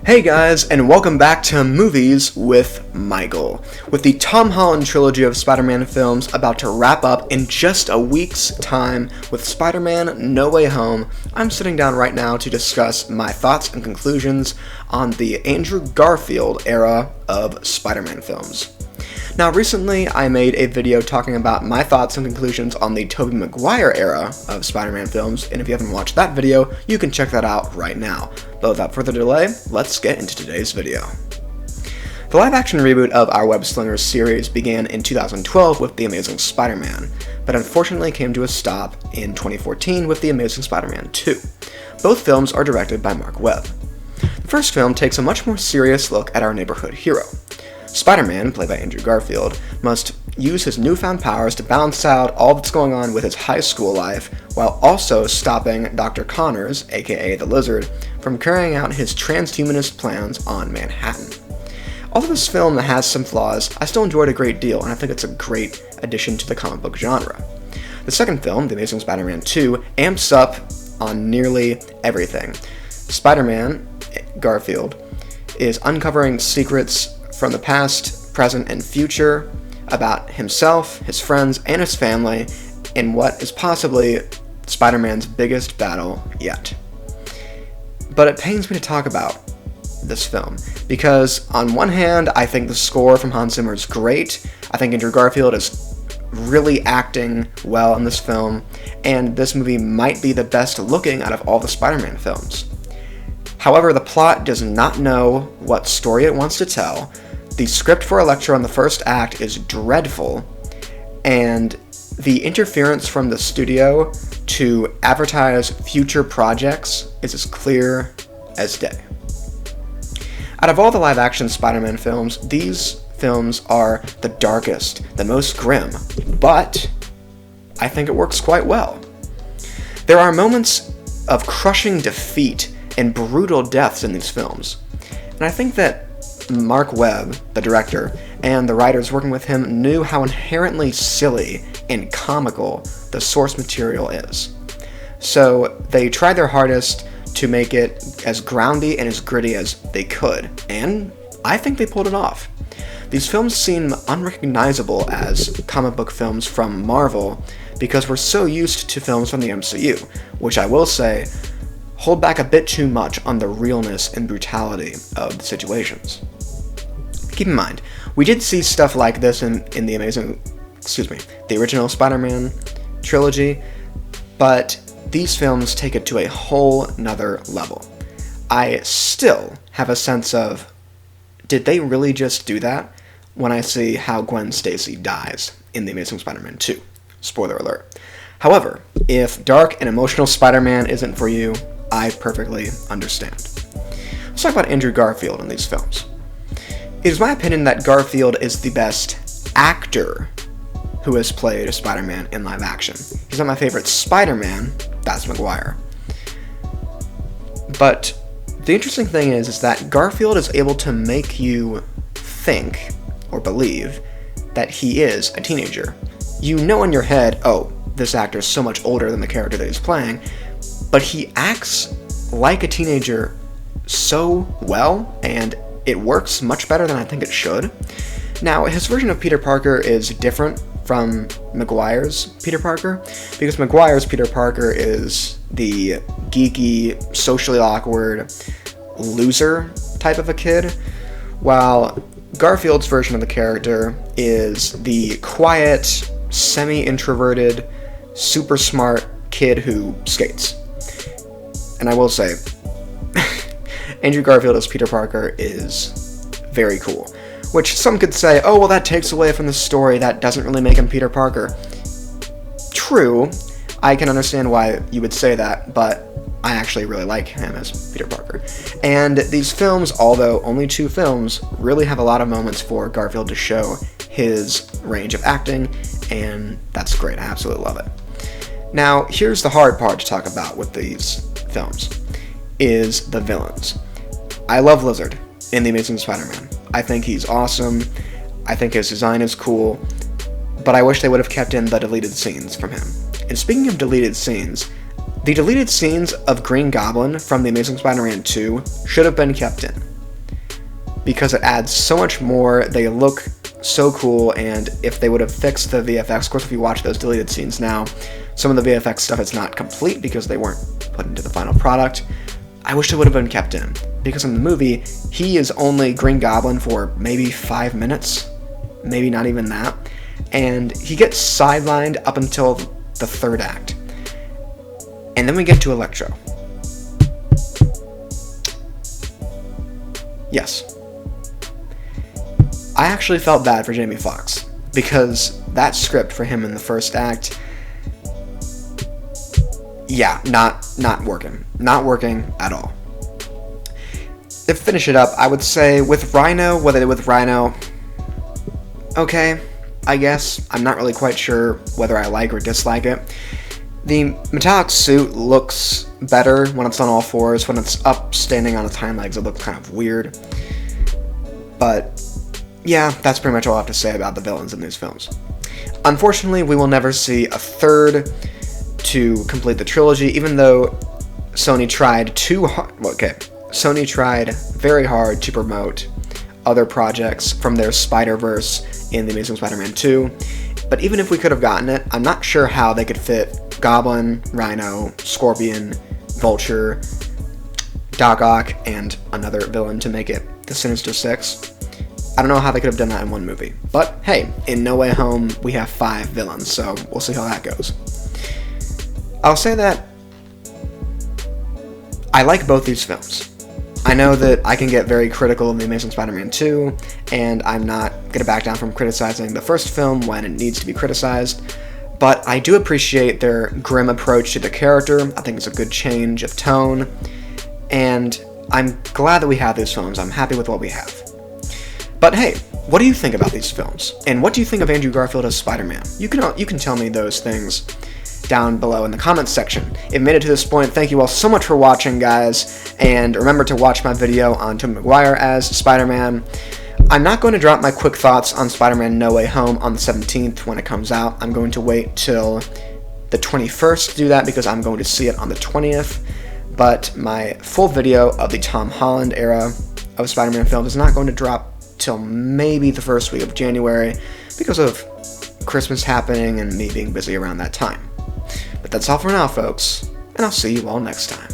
Hey guys, and welcome back to Movies with Michael. With the Tom Holland trilogy of Spider-Man films about to wrap up in just a week's time with Spider-Man No Way Home, I'm sitting down right now to discuss my thoughts and conclusions on the Andrew Garfield era of Spider-Man films. Now, recently I made a video talking about my thoughts and conclusions on the Tobey Maguire era of Spider-Man films, and if you haven't watched that video, you can check that out right now. But without further delay, let's get into today's video. The live-action reboot of our Web Slingers series began in 2012 with The Amazing Spider-Man, but unfortunately came to a stop in 2014 with The Amazing Spider-Man 2. Both films are directed by Mark Webb. The first film takes a much more serious look at our neighborhood hero. Spider-Man, played by Andrew Garfield, must use his newfound powers to balance out all that's going on with his high school life, while also stopping Dr. Connors, aka the Lizard, from carrying out his transhumanist plans on Manhattan. Although this film has some flaws, I still enjoyed it a great deal, and I think it's a great addition to the comic book genre. The second film, The Amazing Spider-Man 2, amps up on nearly everything. Spider-Man, Garfield, is uncovering secrets from the past, present, and future about himself, his friends, and his family in what is possibly Spider-Man's biggest battle yet. But it pains me to talk about this film, because on one hand, I think the score from Hans Zimmer is great. I think Andrew Garfield is really acting well in this film, and this movie might be the best looking out of all the Spider-Man films. However, the plot does not know what story it wants to tell. The script for Electro in the first act is dreadful, and the interference from the studio to advertise future projects is as clear as day. Out of all the live-action Spider-Man films, these films are the darkest, the most grim, but I think it works quite well. There are moments of crushing defeat and brutal deaths in these films, and I think that Mark Webb, the director, and the writers working with him knew how inherently silly and comical the source material is. So they tried their hardest to make it as groundy and as gritty as they could, and I think they pulled it off. These films seem unrecognizable as comic book films from Marvel because we're so used to films from the MCU, which I will say hold back a bit too much on the realness and brutality of the situations. Keep in mind, we did see stuff like this in the original Spider-Man trilogy, but these films take it to a whole nother level. I still have a sense of, did they really just do that, when I see how Gwen Stacy dies in The Amazing Spider-Man 2. Spoiler alert. However, if dark and emotional Spider-Man isn't for you, I perfectly understand. Let's talk about Andrew Garfield in these films. It is my opinion that Garfield is the best actor who has played a Spider-Man in live action. He's not my favorite Spider-Man, that's Maguire. But the interesting thing is that Garfield is able to make you think or believe that he is a teenager. You know in your head, oh, this actor is so much older than the character that he's playing, but he acts like a teenager so well, and it works much better than I think it should. Now, his version of Peter Parker is different from Maguire's Peter Parker, because Maguire's Peter Parker is the geeky, socially awkward, loser type of a kid, while Garfield's version of the character is the quiet, semi-introverted, super smart kid who skates. And I will say, Andrew Garfield as Peter Parker is very cool. Which some could say, oh, well, that takes away from the story, that doesn't really make him Peter Parker. True, I can understand why you would say that, but I actually really like him as Peter Parker. And these films, although only 2 films, really have a lot of moments for Garfield to show his range of acting, and that's great, I absolutely love it. Now, here's the hard part to talk about with these films, is the villains. I love Lizard in The Amazing Spider-Man. I think he's awesome, I think his design is cool, but I wish they would have kept in the deleted scenes from him. And speaking of deleted scenes, the deleted scenes of Green Goblin from The Amazing Spider-Man 2 should have been kept in. because it adds so much more. They look so cool, and if they would have fixed the VFX, of course if you watch those deleted scenes now, some of the VFX stuff is not complete because they weren't put into the final product. I wish it would have been kept in, because in the movie, he is only Green Goblin for maybe 5 minutes, maybe not even that, and he gets sidelined up until the third act. And then we get to Electro. Yes. I actually felt bad for Jamie Foxx, because that script for him in the first act, yeah, not working. Not working at all. To finish it up, I would say with Rhino, what they did with Rhino, okay, I guess. I'm not really quite sure whether I like or dislike it. The metallic suit looks better when it's on all fours. When it's up standing on its hind legs, it looks kind of weird. But yeah, that's pretty much all I have to say about the villains in these films. Unfortunately, we will never see a third to complete the trilogy, even though Sony tried Sony tried very hard to promote other projects from their Spider-Verse in The Amazing Spider-Man 2. But even if we could have gotten it, I'm not sure how they could fit Goblin, Rhino, Scorpion, Vulture, Doc Ock, and another villain to make it the Sinister Six. I don't know how they could have done that in one movie. But hey, in No Way Home, we have 5 villains, so we'll see how that goes. I'll say that I like both these films. I know that I can get very critical of The Amazing Spider-Man 2, and I'm not going to back down from criticizing the first film when it needs to be criticized, but I do appreciate their grim approach to the character. I think it's a good change of tone, and I'm glad that we have these films. I'm happy with what we have. But hey, what do you think about these films? And what do you think of Andrew Garfield as Spider-Man? You can tell me those things down below in the comments section. If you made it to this point, thank you all so much for watching, guys, and remember to watch my video on Tobey Maguire as Spider-Man. I'm not going to drop my quick thoughts on Spider-Man No Way Home on the 17th when it comes out. I'm going to wait till the 21st to do that because I'm going to see it on the 20th, but my full video of the Tom Holland era of Spider-Man films is not going to drop till maybe the first week of January because of Christmas happening and me being busy around that time. But that's all for now, folks, and I'll see you all next time.